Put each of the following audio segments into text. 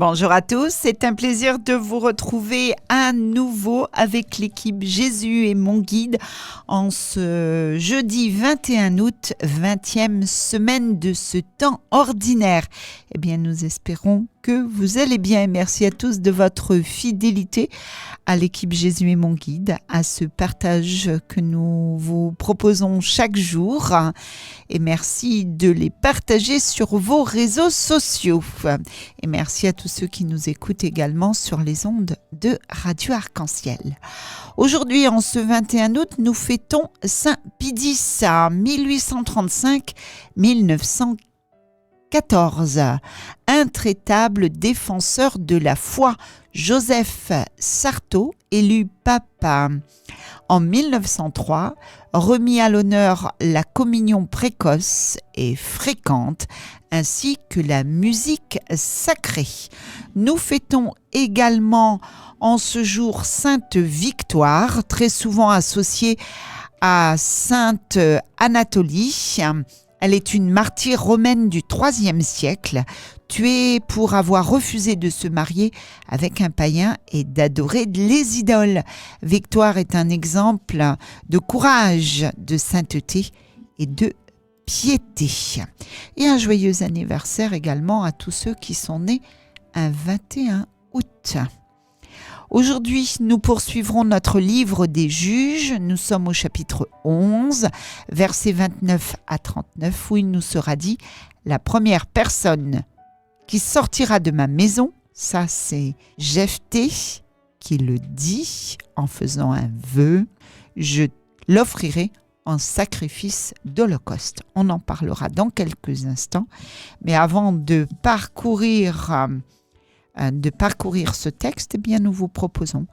Bonjour à tous, c'est un plaisir de vous retrouver à nouveau avec l'équipe Jésus est mon guide en ce jeudi 21 août, 20e semaine de ce temps ordinaire. Eh bien, nous espérons que vous allez bien. Merci à tous de votre fidélité à l'équipe Jésus est mon guide, à ce partage que nous vous proposons chaque jour. Et merci de les partager sur vos réseaux sociaux. Et merci à tous ceux qui nous écoutent également sur les ondes de Radio Arc-en-Ciel. Aujourd'hui, en ce 21 août, nous fêtons Saint Pidis à 1835-1914. Intraitable défenseur de la foi, Joseph Sarto, élu pape en 1903, remis à l'honneur la communion précoce et fréquente, ainsi que la musique sacrée. Nous fêtons également en ce jour Sainte Victoire, très souvent associée à Sainte Anatolie. Elle est une martyre romaine du IIIe siècle, tuée pour avoir refusé de se marier avec un païen et d'adorer les idoles. Victoire est un exemple de courage, de sainteté et de piété. Et un joyeux anniversaire également à tous ceux qui sont nés un 21 août. Aujourd'hui, nous poursuivrons notre livre des Juges. Nous sommes au chapitre 11, versets 29 à 39, où il nous sera dit « La première personne qui sortira de ma maison », ça c'est Jephthé qui le dit en faisant un vœu, « je l'offrirai en sacrifice d'holocauste ». On en parlera dans quelques instants, mais avant de parcourir ce texte, eh bien nous vous proposons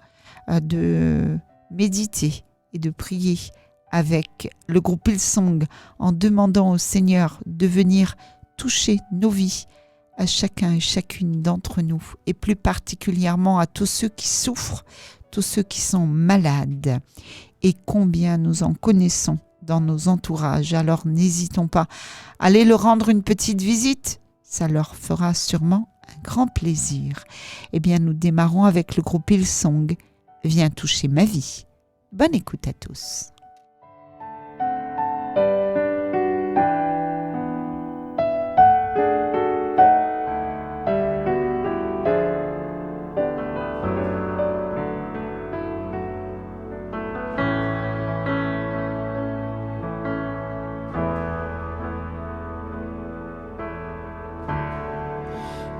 de méditer et de prier avec le groupe Hillsong en demandant au Seigneur de venir toucher nos vies, à chacun et chacune d'entre nous, et plus particulièrement à tous ceux qui souffrent, tous ceux qui sont malades, et combien nous en connaissons dans nos entourages. Alors n'hésitons pas à aller leur rendre une petite visite, ça leur fera sûrement un grand plaisir. Eh bien, nous démarrons avec le groupe Hillsong. Viens toucher ma vie. Bonne écoute à tous.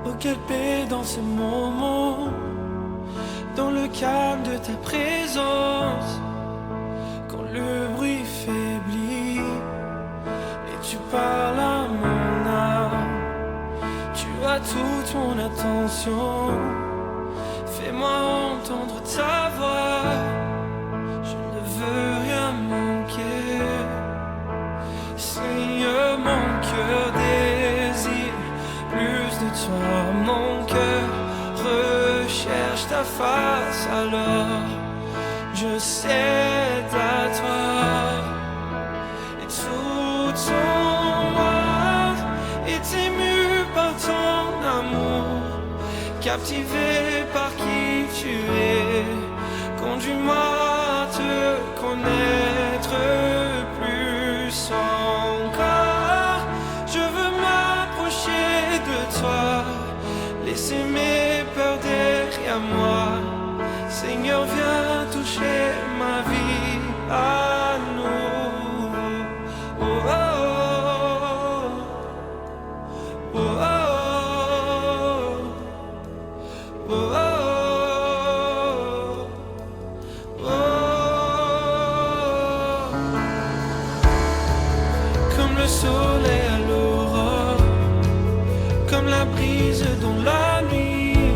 Oh, quelle paix dans ce moment, dans le calme de ta présence, quand le bruit faiblit et tu parles à mon âme. Tu as toute mon attention, fais-moi entendre ta voix. Je ne veux rien manquer, Seigneur, mon cœur désire plus de toi, mon cœur recherche ta face, alors je cède à toi. Et tout ton âme est ému par ton amour, captivé par qui tu es. Conduis-moi à te connaître plus encore. Je veux m'approcher de toi, laisser mes peurs derrière moi. Seigneur, viens toucher ma vie à nous. Oh, oh, oh, oh, oh, oh, oh, oh. Comme le soleil à l'aurore, comme la brise dans la nuit,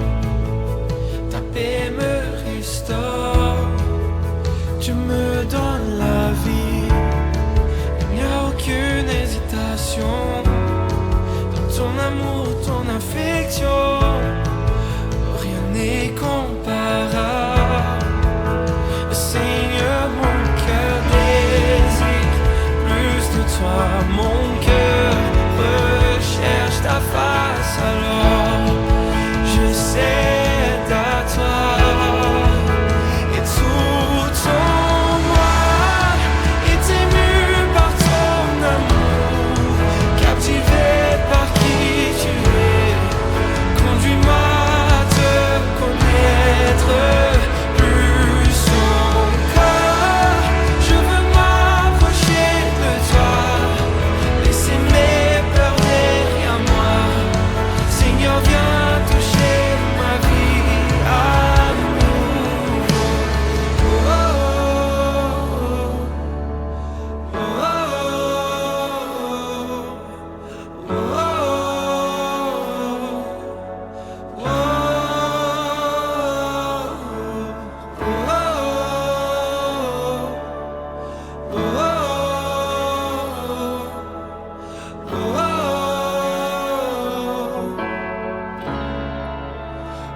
ta paix me restaure, tu me donnes la vie. Il n'y a aucune hésitation dans ton amour, ton affection, rien n'est comparable. Seigneur, mon cœur désire plus de toi, mon cœur recherche ta face, alors je sais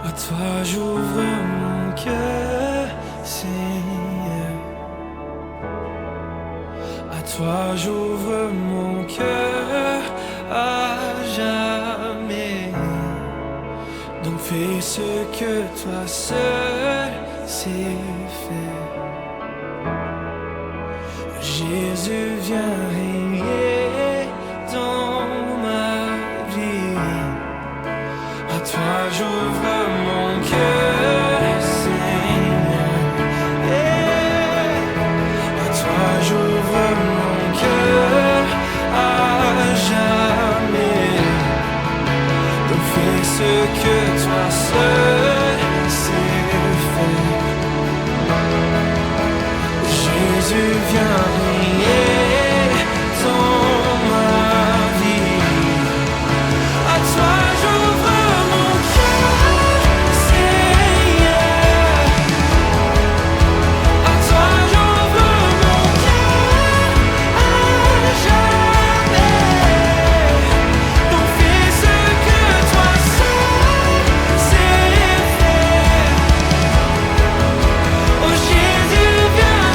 À toi j'ouvre mon cœur, Seigneur. À toi j'ouvre mon cœur à jamais. Donc fais ce que toi seul sais faire. Jésus, viens régner dans ma vie. À toi j'ouvre mon cœur, Seigneur. À toi j'ouvre mon cœur à jamais. Donc fais ce que toi seul sais faire. Jésus, viens régner dans ma vie. À toi j'ouvre mon cœur, Seigneur. À toi j'ouvre mon cœur à jamais. Donc fais ce que toi seul sais faire. Oh Jésus, viens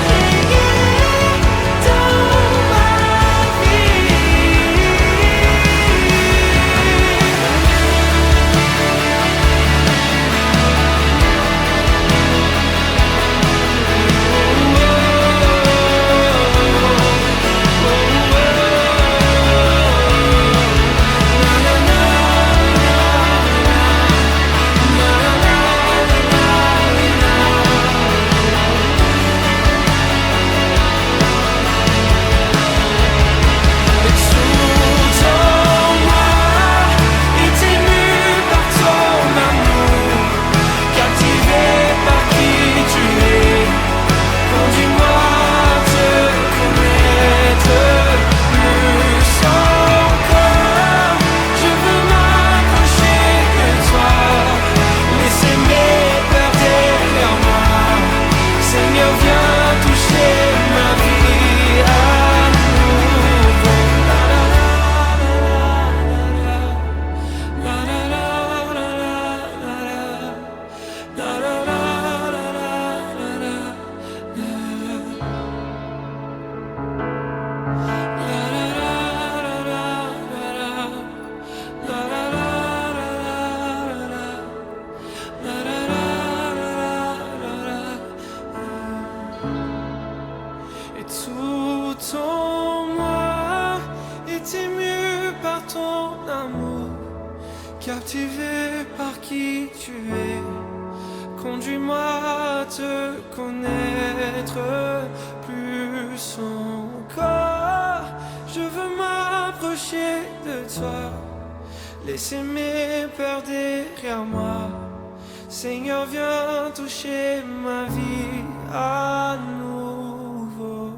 régner dans ma vie. Et tout en moi était mieux par ton amour. Captivé par qui tu es, conduis-moi à te connaître plus encore. Je veux m'approcher de toi, laisser mes peurs derrière moi. Seigneur, viens toucher ma vie à nouveau.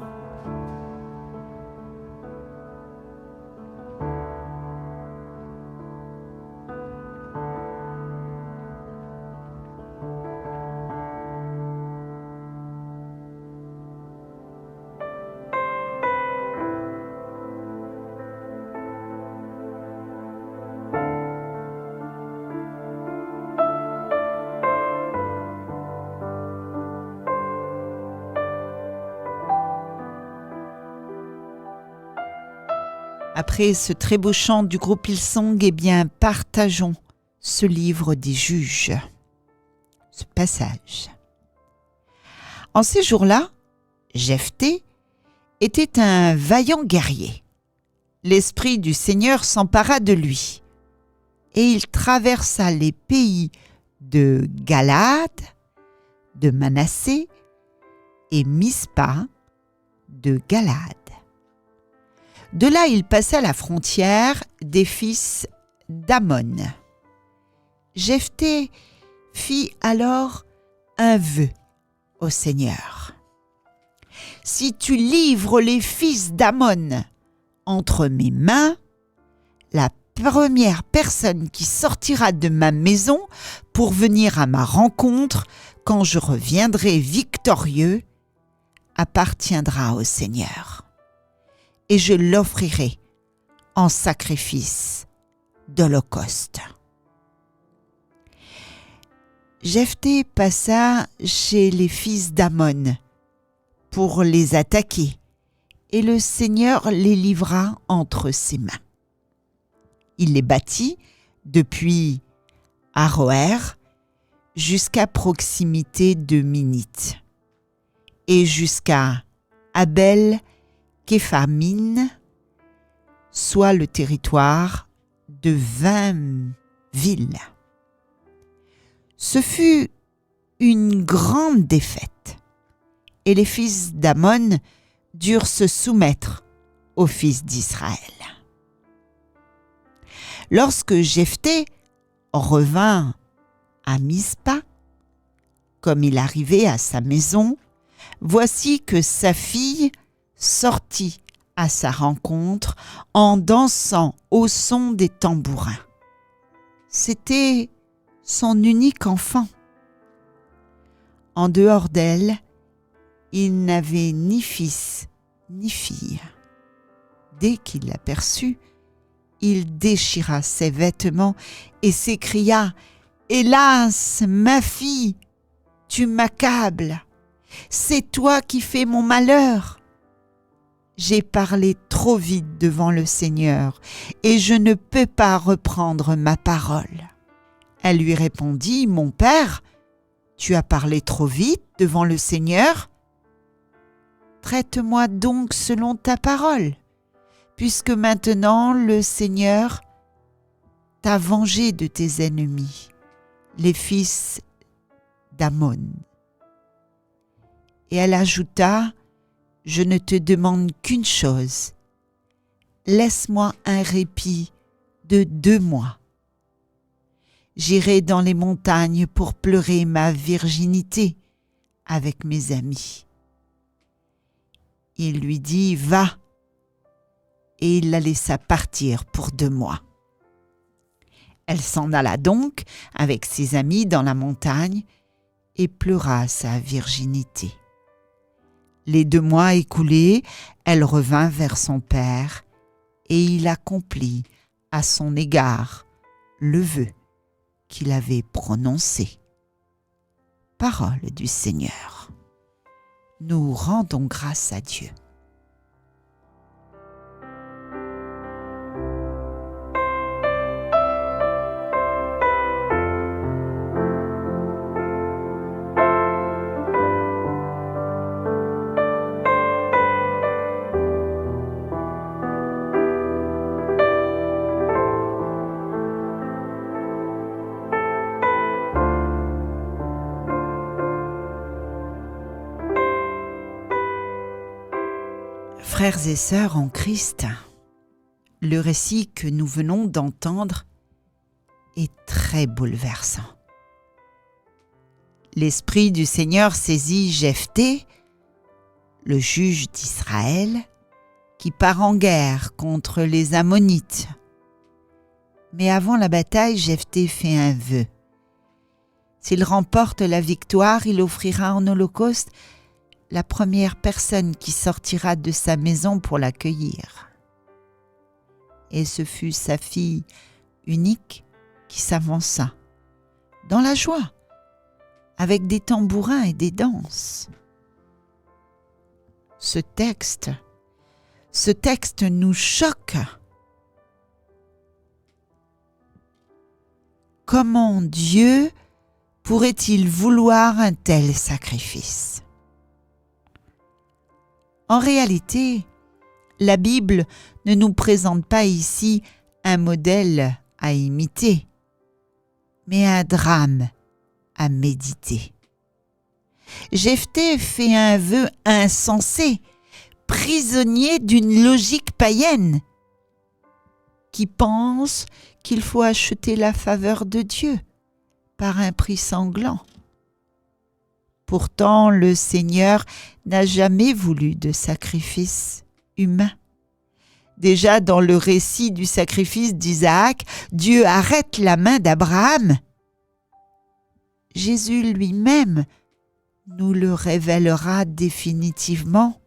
Après ce très beau chant du groupe Hillsong, eh bien, partageons ce livre des juges, ce passage. En ces jours-là, Jephthé était un vaillant guerrier. L'Esprit du Seigneur s'empara de lui, et il traversa les pays de Galaad, de Manassé et Mispa de Galaad. De là, il passa la frontière des fils d'Ammon. Jephthé fit alors un vœu au Seigneur. Si tu livres les fils d'Ammon entre mes mains, la première personne qui sortira de ma maison pour venir à ma rencontre quand je reviendrai victorieux appartiendra au Seigneur. Et je l'offrirai en sacrifice d'holocauste. Jephthé passa chez les fils d'Ammon pour les attaquer, et le Seigneur les livra entre ses mains. Il les battit depuis Aroër jusqu'à proximité de Minite et jusqu'à Abel-Képhamine, soit le territoire de 20 villes. Ce fut une grande défaite, et les fils d'Ammon durent se soumettre aux fils d'Israël. Lorsque Jephthé revint à Mispa, comme il arrivait à sa maison, voici que sa fille sortit à sa rencontre en dansant au son des tambourins. C'était son unique enfant. En dehors d'elle, il n'avait ni fils ni fille. Dès qu'il l'aperçut, il déchira ses vêtements et s'écria « Hélas, ma fille, tu m'accables! C'est toi qui fais mon malheur! J'ai parlé trop vite devant le Seigneur et je ne peux pas reprendre ma parole. » Elle lui répondit « Mon père, tu as parlé trop vite devant le Seigneur? Traite-moi donc selon ta parole, puisque maintenant le Seigneur t'a vengé de tes ennemis, les fils d'Ammon. » Et elle ajouta « Je ne te demande qu'une chose, laisse-moi un répit de 2 mois. J'irai dans les montagnes pour pleurer ma virginité avec mes amis. » Il lui dit « Va !» et il la laissa partir pour 2 mois. Elle s'en alla donc avec ses amis dans la montagne et pleura sa virginité. Les 2 mois écoulés, elle revint vers son père et il accomplit à son égard le vœu qu'il avait prononcé. Parole du Seigneur. Nous rendons grâce à Dieu. Frères et sœurs en Christ, le récit que nous venons d'entendre est très bouleversant. L'Esprit du Seigneur saisit Jephthé, le juge d'Israël, qui part en guerre contre les Ammonites. Mais avant la bataille, Jephthé fait un vœu. S'il remporte la victoire, il offrira en holocauste la première personne qui sortira de sa maison pour l'accueillir. Et ce fut sa fille unique qui s'avança, dans la joie, avec des tambourins et des danses. Ce texte nous choque. Comment Dieu pourrait-il vouloir un tel sacrifice ? En réalité, la Bible ne nous présente pas ici un modèle à imiter, mais un drame à méditer. Jephthé fait un vœu insensé, prisonnier d'une logique païenne, qui pense qu'il faut acheter la faveur de Dieu par un prix sanglant. Pourtant, le Seigneur n'a jamais voulu de sacrifice humain. Déjà dans le récit du sacrifice d'Isaac, Dieu arrête la main d'Abraham. Jésus lui-même nous le révélera définitivement.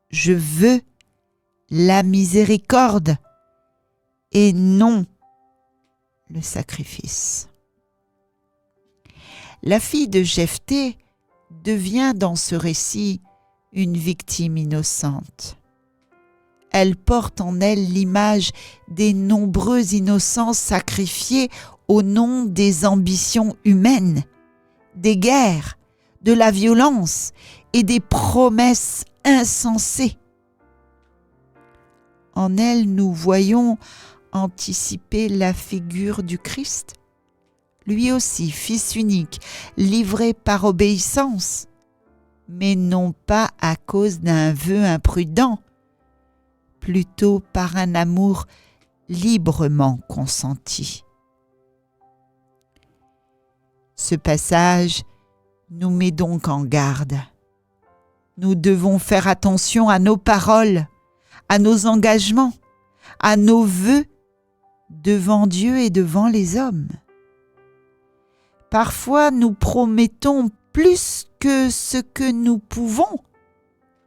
Je veux la miséricorde et non le sacrifice. La fille de Jephthé devient dans ce récit une victime innocente. Elle porte en elle l'image des nombreux innocents sacrifiés au nom des ambitions humaines, des guerres, de la violence et des promesses insensées. En elle, nous voyons anticiper la figure du Christ, lui aussi fils unique, livré par obéissance, mais non pas à cause d'un vœu imprudent, plutôt par un amour librement consenti. Ce passage nous met donc en garde. Nous devons faire attention à nos paroles, à nos engagements, à nos vœux devant Dieu et devant les hommes. Parfois, nous promettons plus que ce que nous pouvons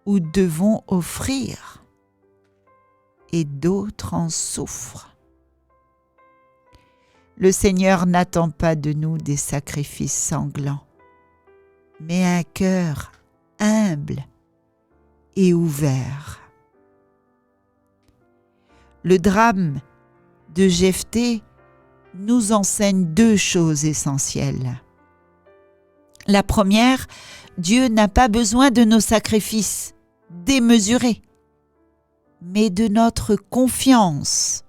ou devons offrir, et d'autres en souffrent. Le Seigneur n'attend pas de nous des sacrifices sanglants, mais un cœur humble et ouvert. Le drame de Jephthé nous enseigne deux choses essentielles. La première, Dieu n'a pas besoin de nos sacrifices démesurés, mais de notre confiance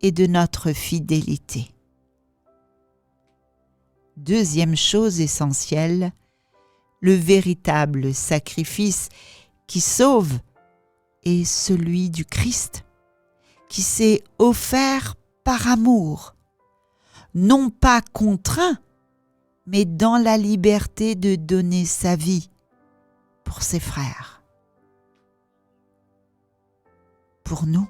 et de notre fidélité. Deuxième chose essentielle, le véritable sacrifice qui sauve est celui du Christ, qui s'est offert par amour, non pas contraint, mais dans la liberté de donner sa vie pour ses frères. Pour nous.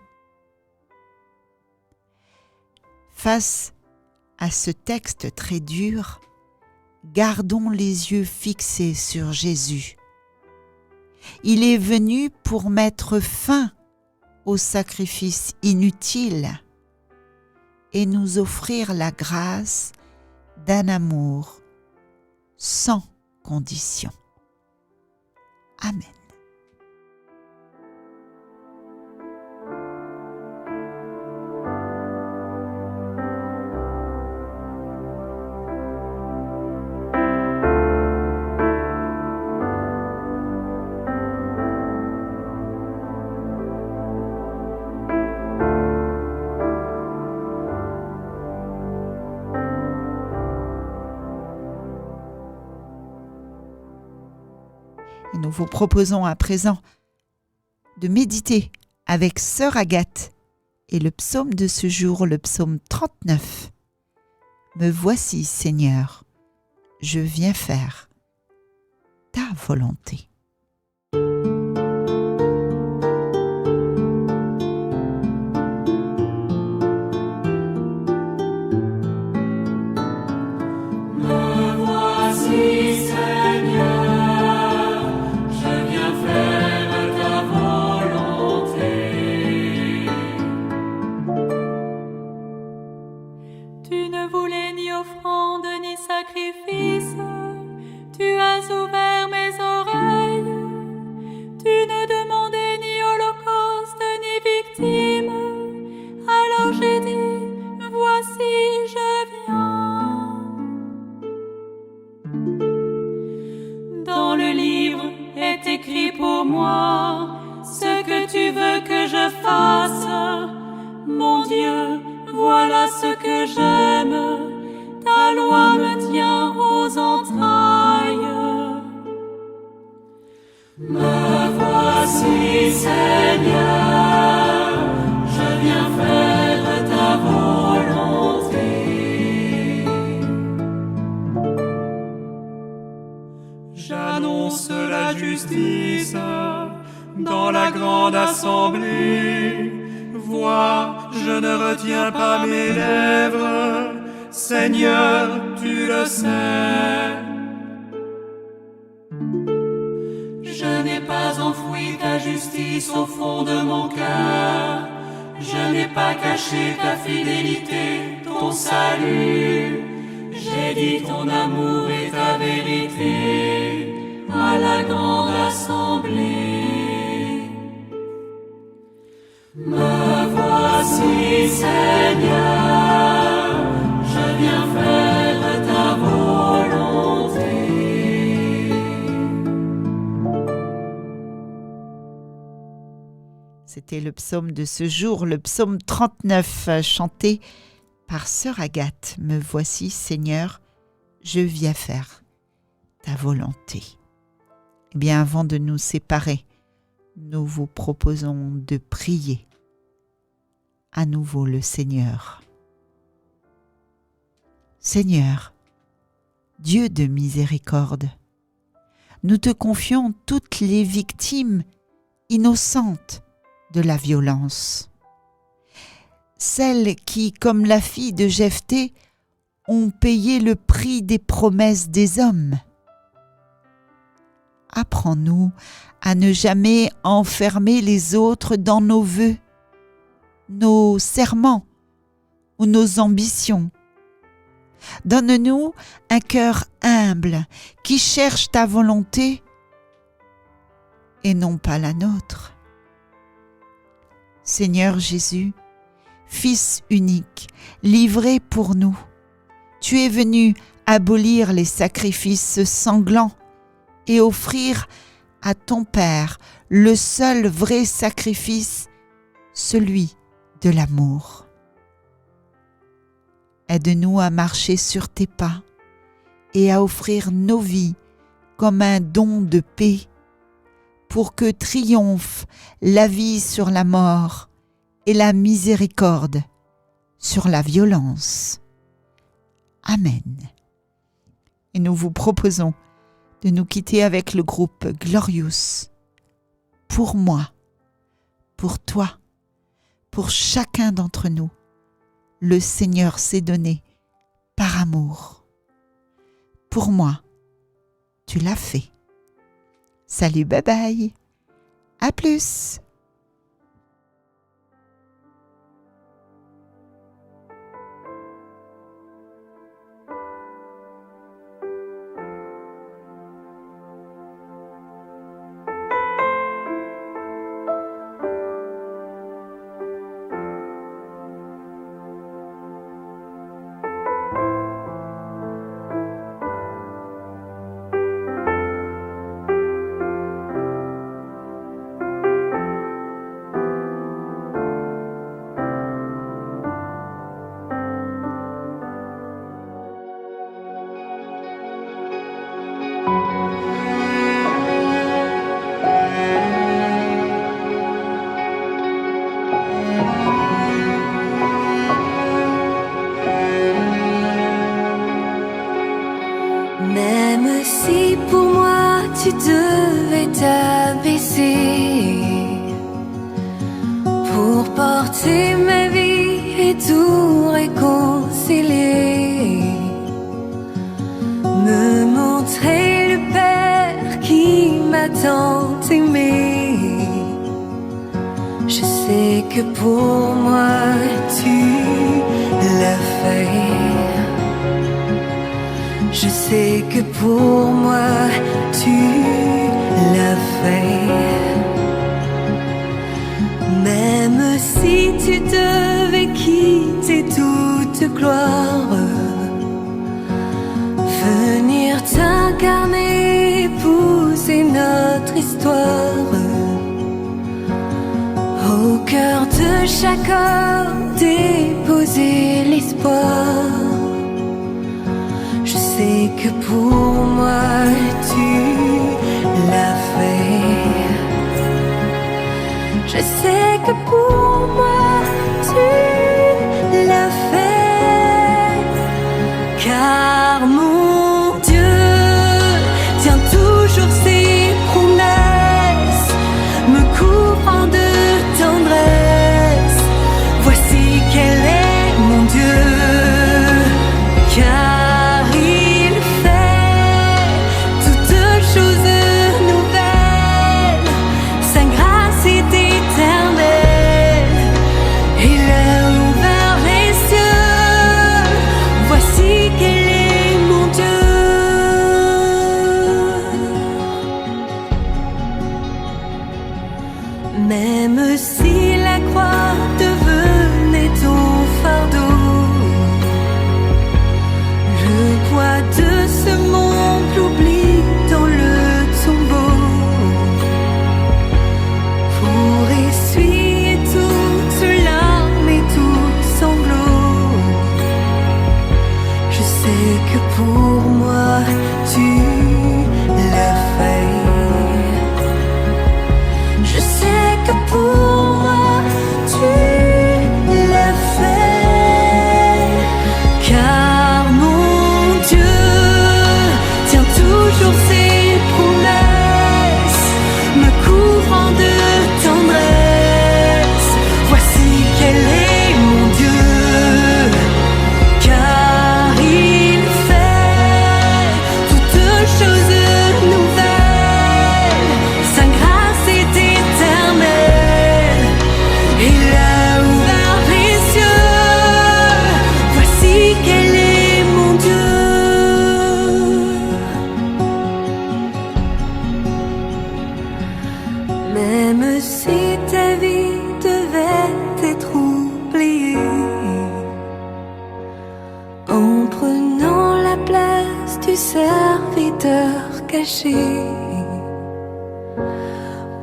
Face à ce texte très dur, gardons les yeux fixés sur Jésus. Il est venu pour mettre fin au sacrifice inutile et nous offrir la grâce d'un amour sans condition. Amen. Et nous vous proposons à présent de méditer avec Sœur Agathe et le psaume de ce jour, le psaume 39. Me voici, Seigneur, je viens faire ta volonté. Tu ne voulais ni offrande ni sacrifice, tu as ouvert mes oreilles. Tu ne demandais ni holocauste ni victime. Alors j'ai dit, voici je viens. Dans le livre est écrit pour moi ce que tu veux que je fasse. Mon Dieu, voilà ce que j'aime, ta loi me tient aux entrailles. Me voici, Seigneur, je viens faire ta volonté. J'annonce la justice dans la grande assemblée. Vois, je ne retiens pas mes lèvres, Seigneur, tu le sais. Je n'ai pas enfoui ta justice au fond de mon cœur, je n'ai pas caché ta fidélité, ton salut. J'ai dit ton amour et ta vérité à la grande assemblée. Me voici, Seigneur, je viens faire ta volonté. C'était le psaume de ce jour, le psaume 39, chanté par sœur Agathe. Me voici, Seigneur, je viens faire ta volonté. Eh bien, avant de nous séparer, nous vous proposons de prier à nouveau le Seigneur. Seigneur, Dieu de miséricorde, nous te confions toutes les victimes innocentes de la violence. Celles qui, comme la fille de Jephthé, ont payé le prix des promesses des hommes. Apprends-nous à ne jamais enfermer les autres dans nos vœux, nos serments ou nos ambitions. Donne-nous un cœur humble qui cherche ta volonté et non pas la nôtre. Seigneur Jésus, Fils unique, livré pour nous, tu es venu abolir les sacrifices sanglants et offrir à ton Père le seul vrai sacrifice, celui de l'amour. Aide-nous à marcher sur tes pas et à offrir nos vies comme un don de paix pour que triomphe la vie sur la mort et la miséricorde sur la violence. Amen. Et nous vous proposons de nous quitter avec le groupe Glorious. Pour moi, pour toi, pour chacun d'entre nous, le Seigneur s'est donné par amour. Pour moi, tu l'as fait. Salut, bye bye. À plus. Même si pour moi tu devais t'abaisser pour porter ma vie et tout réconcilier, me montrer le Père qui m'a tant aimé, je sais que pour moi tu l'as fait. Je sais que pour moi tu l'as fait. Même si tu devais quitter toute gloire, venir t'incarner, épouser notre histoire, au cœur de chaque homme déposer l'espoir. Je sais que pour moi tu l'as fait. Je sais que pour moi tu l'as fait. Car mon Dieu tient toujours ses promesses, me couvrant de tendresse. Voici quel est mon Dieu. Car serviteur caché,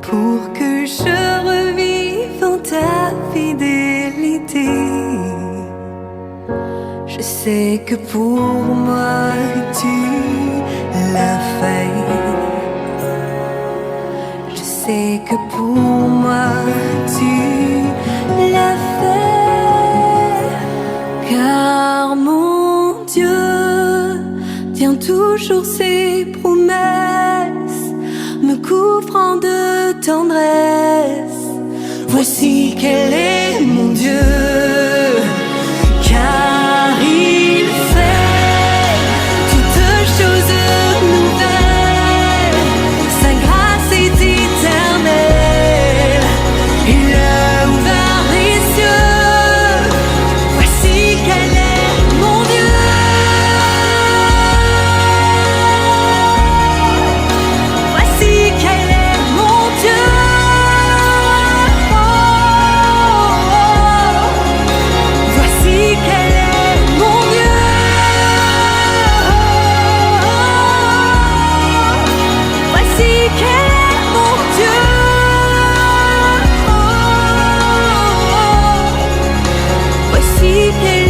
pour que je revive en ta fidélité. Je sais que pour moi tu l'as fait. Je sais que pour moi tu l'as fait. Car mon Dieu tient toujours ses promesses, me couvrant de tendresse. Voici quel est mon Dieu, car il fait toutes choses nouvelles. Sa grâce est éternelle, il a ouvert les cieux. Voici quel est mon Dieu. Voici quel est mon Dieu. Voici quel est mon Dieu. Voici quel est mon Dieu. Voici quel